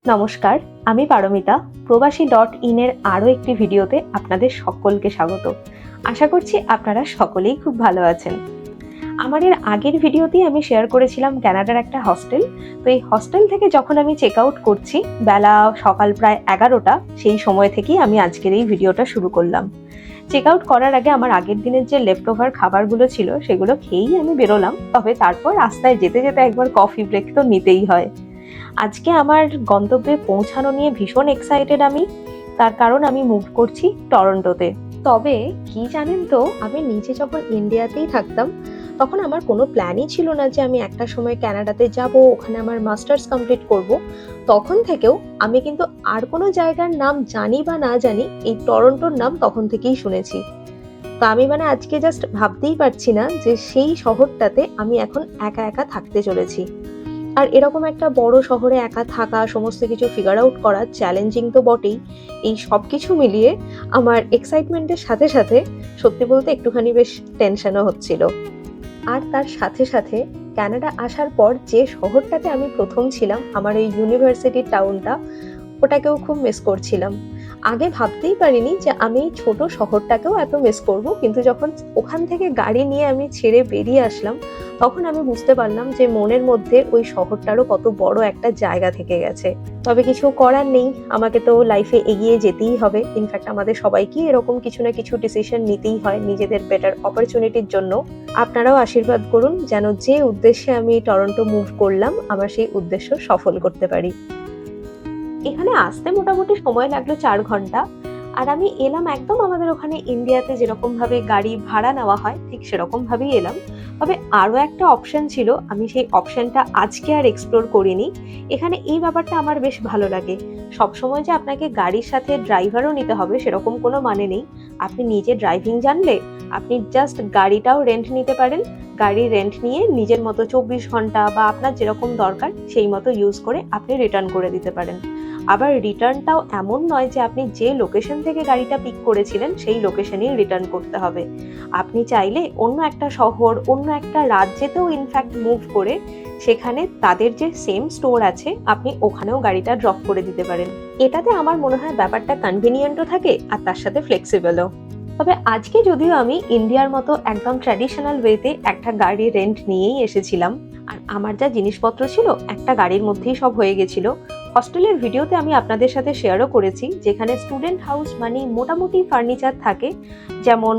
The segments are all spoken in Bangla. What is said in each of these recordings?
নমস্কার, আমি পারমিতা। প্রবাসী.in এর আরও একটি ভিডিওতে আপনাদের সকলকে স্বাগত। আশা করছি আপনারা সকলেই খুব ভালো আছেন। আমার এর আগের ভিডিওতেই আমি শেয়ার করেছিলাম কানাডার একটা হস্টেল। তো এই হস্টেল থেকে যখন আমি চেক আউট করছি, বেলা সকাল প্রায় 11টা, সেই সময় থেকেই আমি আজকের এই ভিডিওটা শুরু করলাম। চেক আউট করার আগে আমার আগের দিনের যে লেফট ওভার খাবারগুলো ছিল সেগুলো খেয়েই আমি বেরোলাম। তবে তারপর রাস্তায় যেতে যেতে একবার কফি ব্রেক তো নিতেই হয়। আজকে আমার গন্তব্যে পৌঁছানো নিয়ে ভীষণ এক্সাইটেড আমি। তার কারণ আমি মুভ করছি টরন্টোতে। তবে কি জানেন তো, আমি নিজে যখন ইন্ডিয়াতেই থাকতাম তখন আমার কোনো প্ল্যানই ছিল না যে আমি একটা সময় কানাডাতে যাব, ওখানে আমার মাস্টার্স কমপ্লিট করব। তখন থেকেও আমি কিন্তু আর কোনো জায়গার নাম জানি বা না জানি, এই টরন্টোর নাম তখন থেকেই শুনেছি। তো আমি আজকে জাস্ট ভাবতেই পারছি না যে সেই শহরটাতে আমি এখন একা একা থাকতে চলেছি। আর এরকম একটা বড় শহরে একা থাকা, সমস্ত কিছু ফিগার আউট করা চ্যালেঞ্জিং তো বটেই। এই সব কিছু মিলিয়ে আমার এক্সাইটমেন্টের সাথে সাথে সত্যি বলতে একটুখানি বেশ টেনশনও হচ্ছিল। আর তার সাথে সাথে কানাডা আসার পর যে শহরটাতে আমি প্রথম ছিলাম, আমার এই ইউনিভার্সিটি টাউনটা, ওটাকেও খুব মিস করছিলাম। আগে ভাবতেই পারিনি যে আমি এই ছোট শহরটাকেও এত মিস করব, কিন্তু যখন ওখান থেকে গাড়ি নিয়ে আমি ছেড়ে বেরিয়ে আসলাম তখন আমি বুঝতে পারলাম যে মনের মধ্যে ওই শহরটারও কত বড় একটা জায়গা থেকে গেছে। তবে কিছু করার নেই, আমাকে তো লাইফে এগিয়ে যেতেই হবে। ইনফ্যাক্ট আমাদের সবাইকেই এরকম কিছু না কিছু ডিসিশন নিতেই হয় নিজেদের বেটার অপরচুনিটির জন্য। আপনারাও আশীর্বাদ করুন যেন যে উদ্দেশ্যে আমি টরন্টো মুভ করলাম আমার সেই উদ্দেশ্য সফল করতে পারি। এখানে আসতে মোটামুটি সময় লাগলো 4 ঘন্টা। আর আমি এলাম একদম আমাদের ওখানে ইন্ডিয়াতে যেরকম ভাবে গাড়ি ভাড়া নেওয়া হয় ঠিক সেরকম ভাবেই এলাম। তবে আরো একটা অপশন ছিল, আমি সেই অপশনটা আজকে আর এক্সপ্লোর করিনি। এখানে এই ব্যাপারটা আমার বেশ ভালো লাগে। সবসময় যে আপনাকে গাড়ির সাথে ড্রাইভারও নিতে হবে সেরকম কোনো মানে নেই। আপনি নিজে ড্রাইভিং জানলে আপনি জাস্ট গাড়িটাও রেন্ট নিতে পারেন। গাড়ি রেন্ট নিয়ে নিজের মতো 24 ঘন্টা বা আপনার যেরকম দরকার সেই মতো ইউজ করে আপনি রিটার্ন করে দিতে পারেন। আবার রিটার্নটাও এমন নয় যে আপনি যে লোকেশন থেকে গাড়িটা পিক করেছিলেন সেই লোকেশনেই রিটার্ন করতে হবে। আপনি চাইলে অন্য একটা শহর, অন্য একটা রাজ্যেতেও ইনফ্যাক্ট মুভ করে সেখানে তাদের যে সেম স্টোর আছে আপনি ওখানেও গাড়িটা ড্রপ করে দিতে পারেন। এটাতে আমার মনে হয় ব্যাপারটা কনভিনিয়েন্টও থাকে আর তার সাথে ফ্লেক্সিবলও। তবে আজকে যদিও আমি ইন্ডিয়ার মতো একদম ট্র্যাডিশনাল ওয়েতে একটা গাড়ি রেন্ট নিয়েই এসেছিলাম, আর আমার যা জিনিসপত্র ছিল একটা গাড়ির মধ্যেই সব হয়ে গেছিল। হস্টেলের ভিডিওতে আমি আপনাদের সাথে শেয়ারও করেছি, যেখানে স্টুডেন্ট হাউস মানে মোটামুটি ফার্নিচার থাকে, যেমন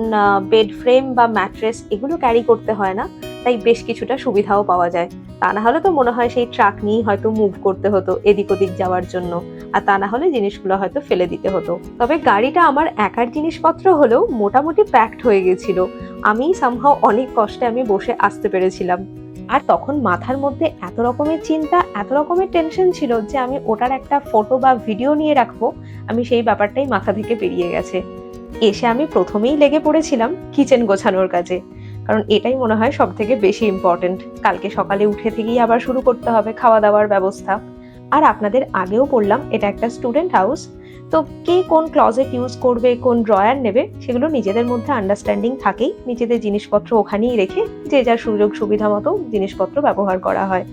বেড ফ্রেম বা ম্যাট্রেস, এগুলো ক্যারি করতে হয় না, তাই বেশ কিছুটা সুবিধাও পাওয়া যায়। তা না হলে তো মনে হয় সেই ট্রাক নিয়েই হয়তো মুভ করতে হতো এদিক ওদিক যাওয়ার জন্য, আর তা না হলে জিনিসগুলো হয়তো ফেলে দিতে হতো। তবে গাড়িটা আমার একার জিনিসপত্র হলেও মোটামুটি প্যাকড হয়ে গেছিল। আমি সামহাও অনেক কষ্টে আমি বসে আসতে পেরেছিলাম। আর তখন মাথার মধ্যে এত রকমের চিন্তা, এত রকমের টেনশন ছিল যে আমি ওটার একটা ফটো বা ভিডিও নিয়ে রাখবো, আমি সেই ব্যাপারটাই মাথা থেকে বেরিয়ে গেছে। এসে আমি প্রথমেই লেগে পড়েছিলাম কিচেন গোছানোর কাজে, কারণ এটাই মনে হয় সব থেকে বেশি ইম্পর্টেন্ট। কালকে সকালে উঠে থেকেই আবার শুরু করতে হবে খাওয়া দাওয়ার ব্যবস্থা। আর আপনাদের আগেও বললাম এটা একটা স্টুডেন্ট হাউস, তো কে কোন ক্লজেট ইউজ করবে, কোন ড্রয়ার নেবে, সেগুলো নিজেদের মধ্যে আন্ডারস্ট্যান্ডিং থাকেই। নিজেদের জিনিসপত্র ওখানেই রেখে যে যার সুযোগ সুবিধা মতো জিনিসপত্র ব্যবহার করা হয়।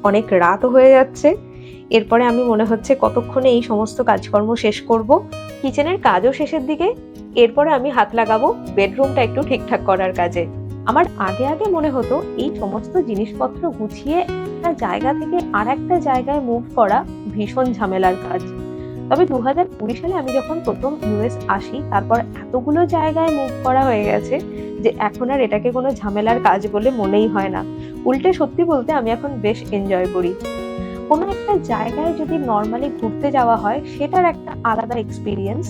অনেক রাতও হয়ে যাচ্ছে, এরপরে আমি মনে হচ্ছে কতক্ষণে এই সমস্ত কাজকর্ম শেষ করব। কিচেনের কাজও শেষের দিকে, এরপরে আমি হাত লাগাবো বেডরুমটা একটু ঠিকঠাক করার কাজে। আমার আগে আগে মনে হতো এই সমস্ত জিনিসপত্র গুছিয়ে একটা জায়গা থেকে আর একটা জায়গায় মুভ করা ভীষণ ঝামেলার কাজ। তবে 2020 সালে আমি যখন প্রথম ইউএস আসি, তারপর এতগুলো জায়গায় মুভ করা হয়ে গেছে যে এখন আর এটাকে কোনো ঝামেলার কাজ বলে মনেই হয় না। উল্টে সত্যি বলতে আমি এখন বেশ এনজয় করি। কোনো একটা জায়গায় যদি নর্মালি ঘুরতে যাওয়া হয় সেটার একটা আলাদা এক্সপিরিয়েন্স,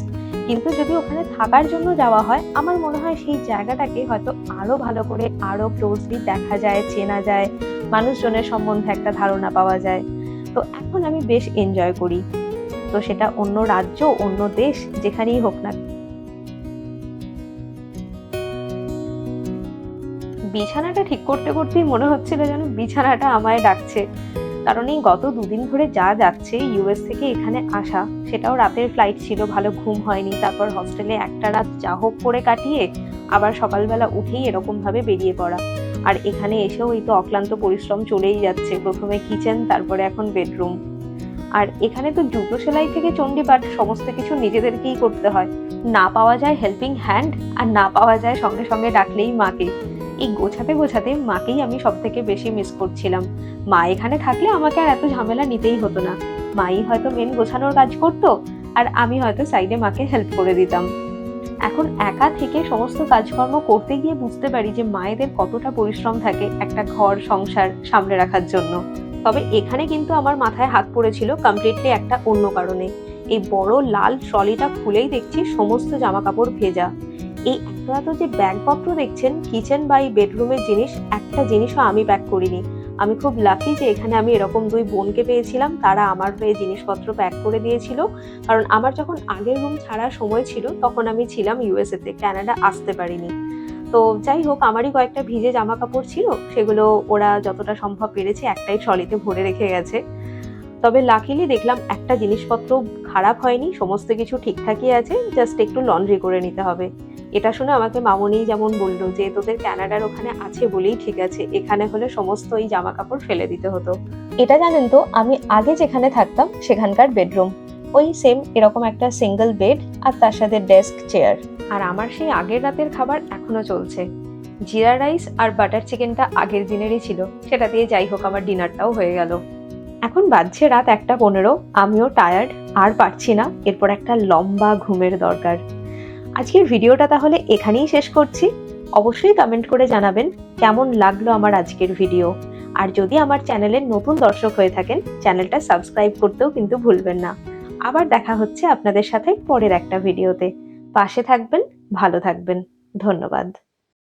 কিন্তু যদি ওখানে থাকার জন্য যাওয়া হয় আমার মনে হয় সেই জায়গাটাকে হয়তো আরো ভালো করে আরো ক্লোজলি দেখা যায়, চেনা যায়, মানুষজনের সম্বন্ধে একটা ধারণা পাওয়া যায়। তো এখন আমি বেশ এনজয় করি। তো সেটা অন্য রাজ্য, অন্য দেশ, যেখানেই হোক না। বিছানাটা ঠিক করতে করতেই মনে হচ্ছিল যেন বিছানাটা আমায় ডাকছে। কারণ এই গত 2 দিন ধরে যা যাচ্ছে ইউএস থেকে এখানে আসা, সেটাও রাতের ফ্লাইট ছিল, ভালো ঘুম হয়নি, তারপর হস্টেলে একটা রাত যা হোক করে কাটিয়ে আবার সকালবেলা উঠেই এরকম ভাবে বেরিয়ে পড়া। আর এখানে এসেও এই তো অক্লান্ত পরিশ্রম চলেই যাচ্ছে, প্রথমে কিচেন, তারপরে এখন বেডরুম। আর এখানে তো জুতো সেলাই থেকে চণ্ডীপাঠ সমস্ত কিছু নিজেদেরকেই করতে হয়, না পাওয়া যায় হেল্পিং হ্যান্ড, আর না পাওয়া যায় সঙ্গে সঙ্গে ডাকলেই মাকে। এই গোছাতে গোছাতে মাকেই আমি সব থেকে বেশি মিস করছিলাম। মা এখানে থাকলে আমাকে আর এত ঝামেলা নিতেই হতো না, মাই হয়তো মেন গোছানোর কাজ করতো, আর আমি হয়তো সাইডে মাকে হেল্প করে দিতাম। এখন একা থেকে সমস্ত কাজকর্ম করতে গিয়ে বুঝতে পারি যে মায়েদের কতটা পরিশ্রম থাকে একটা ঘর সংসার সামলে রাখার জন্য। তবে এখানে কিন্তু আমার মাথায় হাত পড়েছিল কমপ্লিটলি একটা অন্য কারণে। এই বড় লাল ট্রলিটা খুলেই দেখছি সমস্ত জামা কাপড় ভেজা। এই এত এত যে ব্যাগপত্র দেখছেন কিচেন বা এই বেডরুমের জিনিস, একটা জিনিসও আমি প্যাক করিনি। আমি খুব লাকি যে এখানে আমি এরকম দুই বোনকে পেয়েছিলাম, তারা আমার হয়ে জিনিসপত্র প্যাক করে দিয়েছিল। কারণ আমার যখন আগের রুম ছাড়ার সময় ছিল তখন আমি ছিলাম ইউএসএ তে, কানাডা আসতে পারিনি। তো যাই হোক, আমারই কয়েকটা ভিজে জামা কাপড় ছিল, সেগুলো ওরা যতটা সম্ভব পেরেছে একটাই ট্রলিতে ভরে রেখে গেছে। তবে লাকিলি দেখলাম একটা জিনিসপত্র খারাপ হয়নি, সমস্ত কিছু ঠিকঠাকই আছে, জাস্ট একটু লন্ড্রি করে নিতে হবে। এটা শুনে আমাকে মামনি যেমন বললো যে তোদের ক্যানাডার ওখানে আছে বলেই ঠিক আছে, এখানে হলে সমস্ত এই জামা কাপড় ফেলে দিতে হতো। এটা জানেন তো, আমি আগে যেখানে থাকতাম সেখানকার বেডরুম, ওই সেম এরকম একটা সিঙ্গেল বেড আর তার সাথে ডেস্ক চেয়ার। আর আমার সেই আগের রাতের খাবার এখনো চলছে। জিরা রাইস আর বাটার চিকেনটা আগের দিনেরই ছিল, সেটা দিয়ে যাই হোক আমার ডিনারটাও হয়ে গেল। এখন বাজছে রাত 1:15, আমিও টায়ার্ড, আর পারছি না, এরপর একটা লম্বা ঘুমের দরকার। আজকের ভিডিওটা তাহলে এখানেই শেষ করছি। অবশ্যই কমেন্ট করে জানাবেন কেমন লাগলো আমার আজকের ভিডিও। আর যদি আমার চ্যানেলের নতুন দর্শক হয়ে থাকেন, চ্যানেলটা সাবস্ক্রাইব করতেও কিন্তু ভুলবেন না। আবার দেখা হচ্ছে আপনাদের সাথে পরের একটা ভিডিওতে। পাশে থাকবেন, ভালো থাকবেন। ধন্যবাদ।